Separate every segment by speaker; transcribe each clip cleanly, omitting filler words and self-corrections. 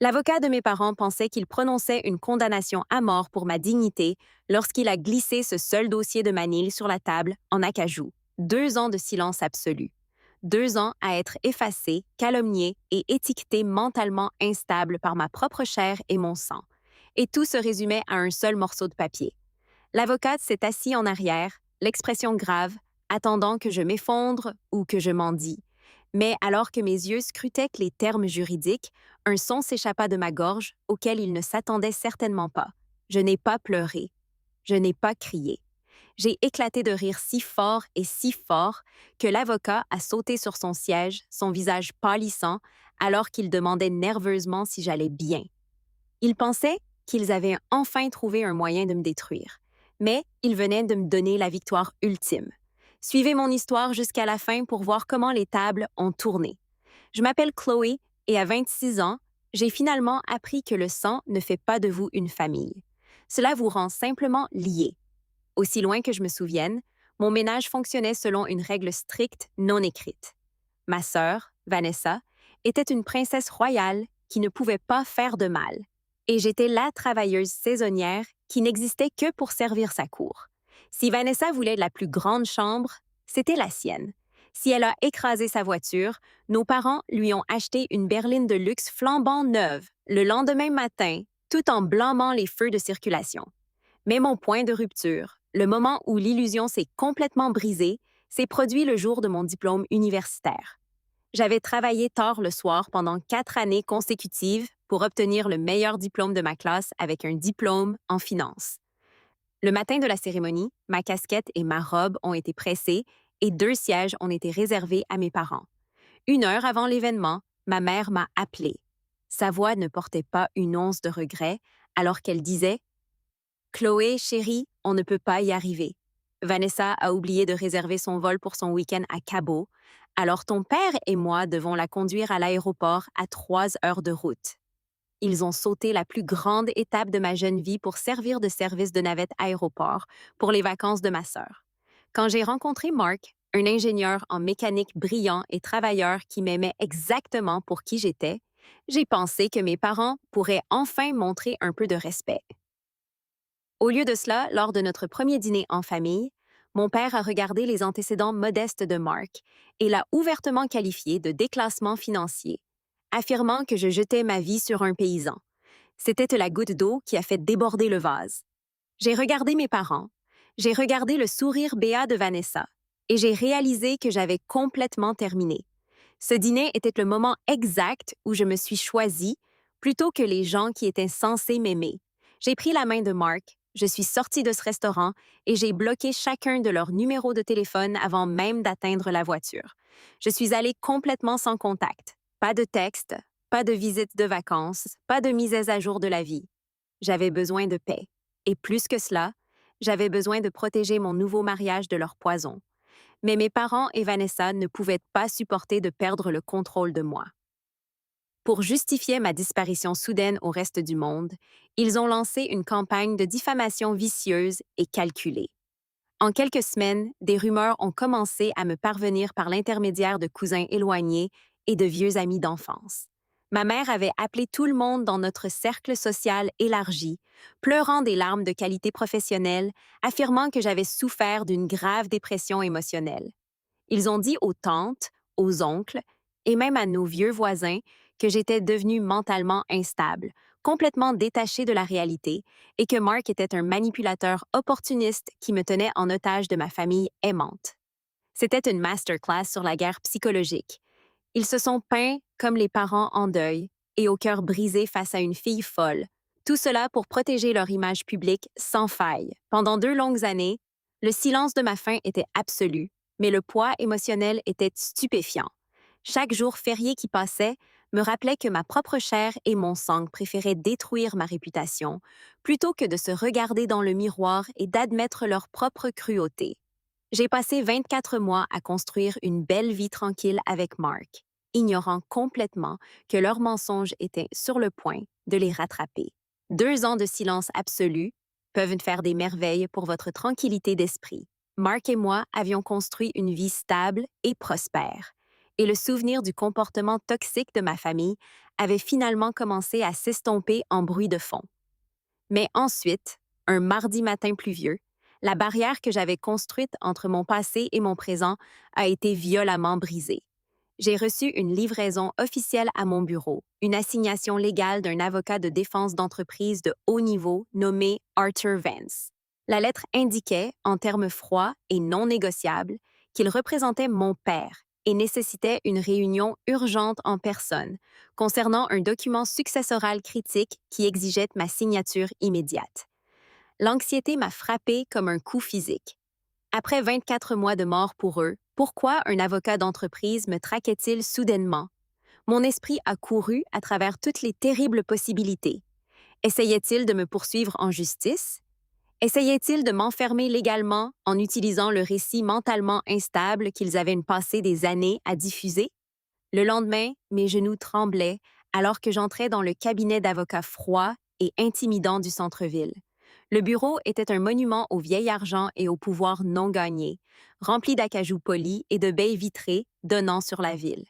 Speaker 1: L'avocat de mes parents pensait qu'il prononçait une condamnation à mort pour ma dignité lorsqu'il a glissé ce seul dossier de Manille sur la table en acajou. 2 ans de silence absolu. 2 ans à être effacé, calomnié et étiqueté mentalement instable par ma propre chair et mon sang. Et tout se résumait à un seul morceau de papier. L'avocate s'est assis en arrière, l'expression grave, attendant que je m'effondre ou que je mendie. Mais alors que mes yeux scrutaient les termes juridiques, un son s'échappa de ma gorge auquel il ne s'attendait certainement pas. Je n'ai pas pleuré. Je n'ai pas crié. J'ai éclaté de rire si fort que l'avocat a sauté sur son siège, son visage pâlissant, alors qu'il demandait nerveusement si j'allais bien. Ils pensaient qu'ils avaient enfin trouvé un moyen de me détruire. Mais ils venaient de me donner la victoire ultime. Suivez mon histoire jusqu'à la fin pour voir comment les tables ont tourné. Je m'appelle Chloé et à 26 ans, j'ai finalement appris que le sang ne fait pas de vous une famille. Cela vous rend simplement liés. Aussi loin que je me souvienne, mon ménage fonctionnait selon une règle stricte non écrite. Ma sœur, Vanessa, était une princesse royale qui ne pouvait pas faire de mal. Et j'étais la travailleuse saisonnière qui n'existait que pour servir sa cour. Si Vanessa voulait la plus grande chambre, c'était la sienne. Si elle a écrasé sa voiture, nos parents lui ont acheté une berline de luxe flambant neuve le lendemain matin, tout en blâmant les feux de circulation. Mais mon point de rupture, le moment où l'illusion s'est complètement brisée, s'est produit le jour de mon diplôme universitaire. J'avais travaillé tard le soir pendant 4 années consécutives pour obtenir le meilleur diplôme de ma classe avec un diplôme en finance. Le matin de la cérémonie, ma casquette et ma robe ont été pressées et 2 sièges ont été réservés à mes parents. 1 heure avant l'événement, ma mère m'a appelée. Sa voix ne portait pas une once de regret alors qu'elle disait Chloé, chérie, on ne peut pas y arriver. Vanessa a oublié de réserver son vol pour son week-end à Cabo, alors ton père et moi devons la conduire à l'aéroport à 3 heures de route. Ils ont sauté la plus grande étape de ma jeune vie pour servir de service de navette aéroport pour les vacances de ma sœur. Quand j'ai rencontré Mark, un ingénieur en mécanique brillant et travailleur qui m'aimait exactement pour qui j'étais, j'ai pensé que mes parents pourraient enfin montrer un peu de respect. Au lieu de cela, lors de notre premier dîner en famille, mon père a regardé les antécédents modestes de Mark et l'a ouvertement qualifié de déclassement financier, affirmant que je jetais ma vie sur un paysan. C'était la goutte d'eau qui a fait déborder le vase. J'ai regardé mes parents, j'ai regardé le sourire béat de Vanessa et j'ai réalisé que j'avais complètement terminé. Ce dîner était le moment exact où je me suis choisie plutôt que les gens qui étaient censés m'aimer. J'ai pris la main de Mark, je suis sortie de ce restaurant et j'ai bloqué chacun de leurs numéros de téléphone avant même d'atteindre la voiture. Je suis allée complètement sans contact. Pas de texte, pas de visite de vacances, pas de mise à jour de la vie. J'avais besoin de paix. Et plus que cela, j'avais besoin de protéger mon nouveau mariage de leur poison. Mais mes parents et Vanessa ne pouvaient pas supporter de perdre le contrôle de moi. Pour justifier ma disparition soudaine au reste du monde, ils ont lancé une campagne de diffamation vicieuse et calculée. En quelques semaines, des rumeurs ont commencé à me parvenir par l'intermédiaire de cousins éloignés et de vieux amis d'enfance. Ma mère avait appelé tout le monde dans notre cercle social élargi, pleurant des larmes de qualité professionnelle, affirmant que j'avais souffert d'une grave dépression émotionnelle. Ils ont dit aux tantes, aux oncles et même à nos vieux voisins que j'étais devenue mentalement instable, complètement détachée de la réalité et que Mark était un manipulateur opportuniste qui me tenait en otage de ma famille aimante. C'était une masterclass sur la guerre psychologique. Ils se sont peints comme les parents en deuil et au cœur brisé face à une fille folle. Tout cela pour protéger leur image publique sans faille. Pendant 2 longues années, le silence de ma faim était absolu, mais le poids émotionnel était stupéfiant. Chaque jour férié qui passait me rappelait que ma propre chair et mon sang préféraient détruire ma réputation plutôt que de se regarder dans le miroir et d'admettre leur propre cruauté. J'ai passé 24 mois à construire une belle vie tranquille avec Mark, ignorant complètement que leurs mensonges étaient sur le point de les rattraper. 2 ans de silence absolu peuvent faire des merveilles pour votre tranquillité d'esprit. Mark et moi avions construit une vie stable et prospère. et le souvenir du comportement toxique de ma famille avait finalement commencé à s'estomper en bruit de fond. Mais ensuite, un mardi matin pluvieux, la barrière que j'avais construite entre mon passé et mon présent a été violemment brisée. J'ai reçu une livraison officielle à mon bureau, une assignation légale d'un avocat de défense d'entreprise de haut niveau nommé Arthur Vance. La lettre indiquait, en termes froids et non négociables, qu'il représentait mon père et nécessitait une réunion urgente en personne concernant un document successoral critique qui exigeait ma signature immédiate. L'anxiété m'a frappée comme un coup physique. Après 24 mois de mort pour eux, pourquoi un avocat d'entreprise me traquait-il soudainement? Mon esprit a couru à travers toutes les terribles possibilités. Essayait-il de me poursuivre en justice? Essayait-il de m'enfermer légalement en utilisant le récit mentalement instable qu'ils avaient passé des années à diffuser? Le lendemain, mes genoux tremblaient alors que j'entrais dans le cabinet d'avocat froid et intimidant du centre-ville. Le bureau était un monument au vieil argent et au pouvoir non gagné, rempli d'acajou polis et de baies vitrées donnant sur la ville.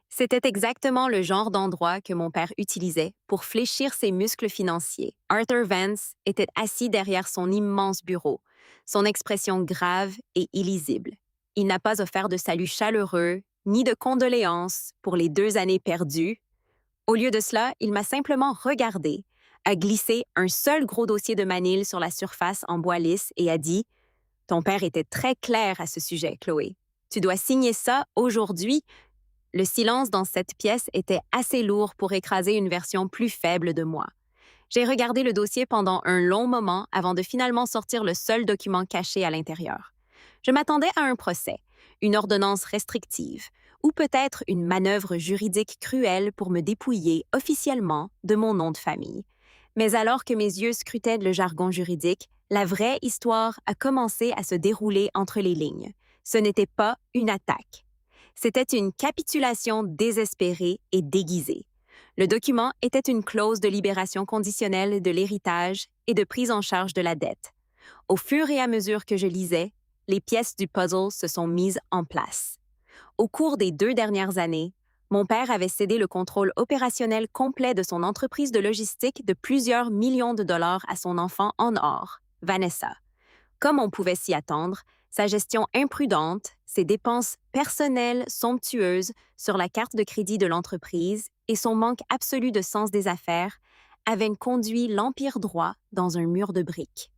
Speaker 1: C'était exactement le genre d'endroit que mon père utilisait pour fléchir ses muscles financiers. Arthur Vance était assis derrière son immense bureau, son expression grave et illisible. Il n'a pas offert de salut chaleureux, ni de condoléances pour les 2 années perdues. Au lieu de cela, il m'a simplement regardé, a glissé un seul gros dossier de manille sur la surface en bois lisse et a dit « Ton père était très clair à ce sujet, Chloé. Tu dois signer ça aujourd'hui. » Le silence dans cette pièce était assez lourd pour écraser une version plus faible de moi. J'ai regardé le dossier pendant un long moment avant de finalement sortir le seul document caché à l'intérieur. Je m'attendais à un procès, une ordonnance restrictive, ou peut-être une manœuvre juridique cruelle pour me dépouiller officiellement de mon nom de famille. Mais alors que mes yeux scrutaient le jargon juridique, la vraie histoire a commencé à se dérouler entre les lignes. Ce n'était pas une attaque. C'était une capitulation désespérée et déguisée. Le document était une clause de libération conditionnelle de l'héritage et de prise en charge de la dette. Au fur et à mesure que je lisais, les pièces du puzzle se sont mises en place. Au cours des 2 dernières années, mon père avait cédé le contrôle opérationnel complet de son entreprise de logistique de plusieurs millions de dollars à son enfant en or, Vanessa. Comme on pouvait s'y attendre, sa gestion imprudente, ses dépenses personnelles somptueuses sur la carte de crédit de l'entreprise et son manque absolu de sens des affaires avaient conduit l'Empire droit dans un mur de briques.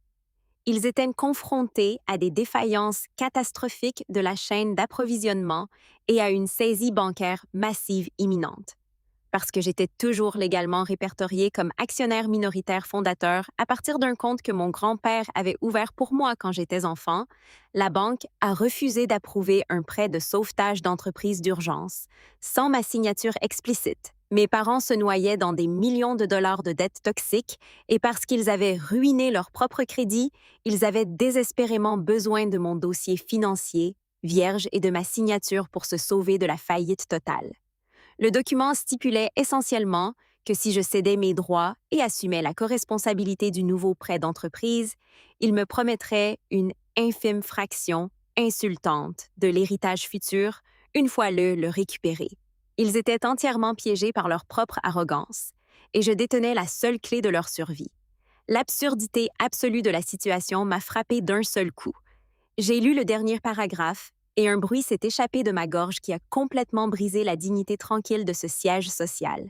Speaker 1: Ils étaient confrontés à des défaillances catastrophiques de la chaîne d'approvisionnement et à une saisie bancaire massive imminente. Parce que j'étais toujours légalement répertoriée comme actionnaire minoritaire fondateur à partir d'un compte que mon grand-père avait ouvert pour moi quand j'étais enfant, la banque a refusé d'approuver un prêt de sauvetage d'entreprise d'urgence, sans ma signature explicite. Mes parents se noyaient dans des millions de dollars de dettes toxiques et parce qu'ils avaient ruiné leur propre crédit, ils avaient désespérément besoin de mon dossier financier, vierge et de ma signature pour se sauver de la faillite totale. Le document stipulait essentiellement que si je cédais mes droits et assumais la corresponsabilité du nouveau prêt d'entreprise, il me promettrait une infime fraction insultante de l'héritage futur une fois le récupéré. Ils étaient entièrement piégés par leur propre arrogance, et je détenais la seule clé de leur survie. L'absurdité absolue de la situation m'a frappé d'un seul coup. J'ai lu le dernier paragraphe et un bruit s'est échappé de ma gorge qui a complètement brisé la dignité tranquille de ce siège social.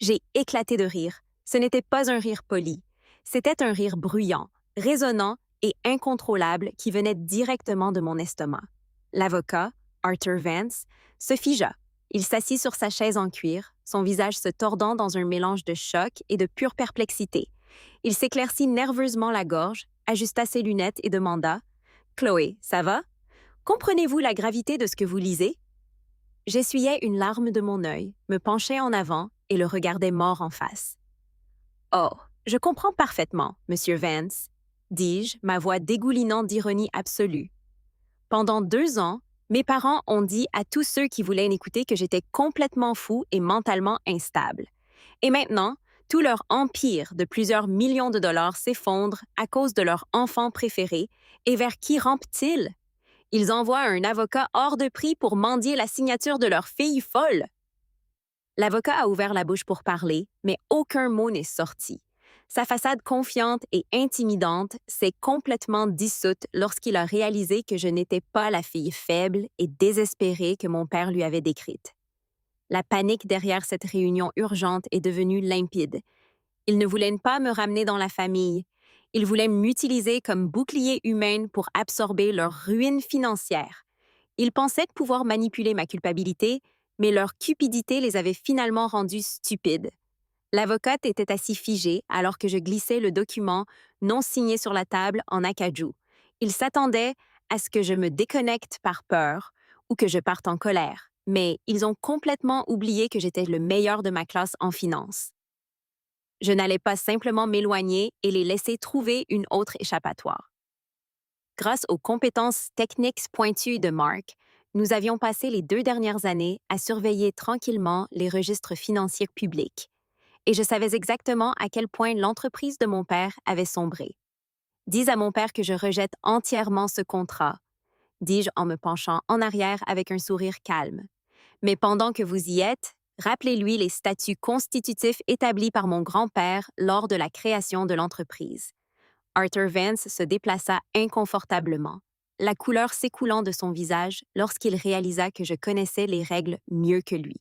Speaker 1: J'ai éclaté de rire. Ce n'était pas un rire poli. C'était un rire bruyant, résonnant et incontrôlable qui venait directement de mon estomac. L'avocat, Arthur Vance, se figea. Il s'assit sur sa chaise en cuir, son visage se tordant dans un mélange de choc et de pure perplexité. Il s'éclaircit nerveusement la gorge, ajusta ses lunettes et demanda « Chloé, ça va? Comprenez-vous la gravité de ce que vous lisez? » J'essuyais une larme de mon œil, me penchai en avant et le regardais mort en face. « Oh, je comprends parfaitement, Monsieur Vance, » dis-je, ma voix dégoulinant d'ironie absolue. Pendant 2 ans, mes parents ont dit à tous ceux qui voulaient m'écouter que j'étais complètement fou et mentalement instable. Et maintenant, tout leur empire de plusieurs millions de dollars s'effondre à cause de leur enfant préféré, et vers qui rampent-ils? Ils envoient un avocat hors de prix pour mendier la signature de leur fille folle. L'avocat a ouvert la bouche pour parler, mais aucun mot n'est sorti. Sa façade confiante et intimidante s'est complètement dissoute lorsqu'il a réalisé que je n'étais pas la fille faible et désespérée que mon père lui avait décrite. La panique derrière cette réunion urgente est devenue limpide. Ils ne voulaient pas me ramener dans la famille. Ils voulaient m'utiliser comme bouclier humain pour absorber leur ruine financière. Ils pensaient pouvoir manipuler ma culpabilité, mais leur cupidité les avait finalement rendus stupides. L'avocate était assis figé alors que je glissais le document non signé sur la table en acajou. Il s'attendait à ce que je me déconnecte par peur ou que je parte en colère, mais ils ont complètement oublié que j'étais le meilleur de ma classe en finance. Je n'allais pas simplement m'éloigner et les laisser trouver une autre échappatoire. Grâce aux compétences techniques pointues de Mark, nous avions passé les 2 dernières années à surveiller tranquillement les registres financiers publics. Et je savais exactement à quel point l'entreprise de mon père avait sombré. Dis à mon père que je rejette entièrement ce contrat, dis-je en me penchant en arrière avec un sourire calme. Mais pendant que vous y êtes, rappelez-lui les statuts constitutifs établis par mon grand-père lors de la création de l'entreprise. Arthur Vance se déplaça inconfortablement, la couleur s'écoulant de son visage lorsqu'il réalisa que je connaissais les règles mieux que lui.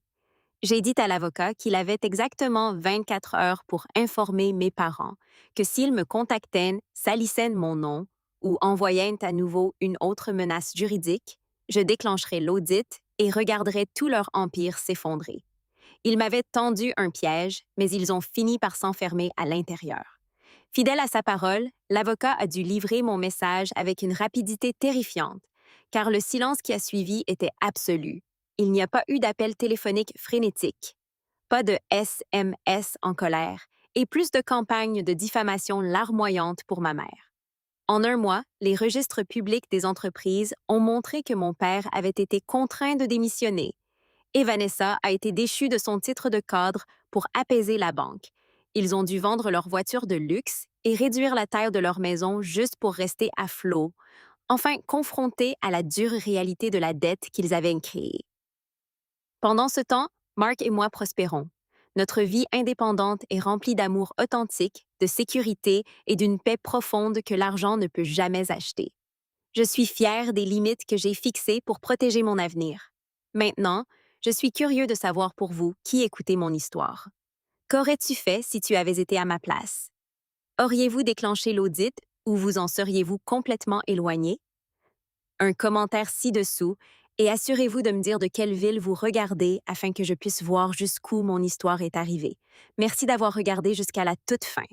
Speaker 1: J'ai dit à l'avocat qu'il avait exactement 24 heures pour informer mes parents que s'ils me contactaient, salissaient mon nom ou envoyaient à nouveau une autre menace juridique, je déclencherais l'audit et regarderais tout leur empire s'effondrer. Ils m'avaient tendu un piège, mais ils ont fini par s'enfermer à l'intérieur. Fidèle à sa parole, l'avocat a dû livrer mon message avec une rapidité terrifiante, car le silence qui a suivi était absolu. Il n'y a pas eu d'appel téléphonique frénétique, pas de SMS en colère et plus de campagnes de diffamation larmoyantes pour ma mère. En un mois, les registres publics des entreprises ont montré que mon père avait été contraint de démissionner et Vanessa a été déchue de son titre de cadre pour apaiser la banque. Ils ont dû vendre leur voiture de luxe et réduire la taille de leur maison juste pour rester à flot, enfin confrontés à la dure réalité de la dette qu'ils avaient créée. Pendant ce temps, Mark et moi prospérons. Notre vie indépendante est remplie d'amour authentique, de sécurité et d'une paix profonde que l'argent ne peut jamais acheter. Je suis fière des limites que j'ai fixées pour protéger mon avenir. Maintenant, je suis curieux de savoir pour vous qui écoutez mon histoire. Qu'aurais-tu fait si tu avais été à ma place? Auriez-vous déclenché l'audit ou vous en seriez-vous complètement éloigné? Un commentaire ci-dessous et assurez-vous de me dire de quelle ville vous regardez afin que je puisse voir jusqu'où mon histoire est arrivée. Merci d'avoir regardé jusqu'à la toute fin.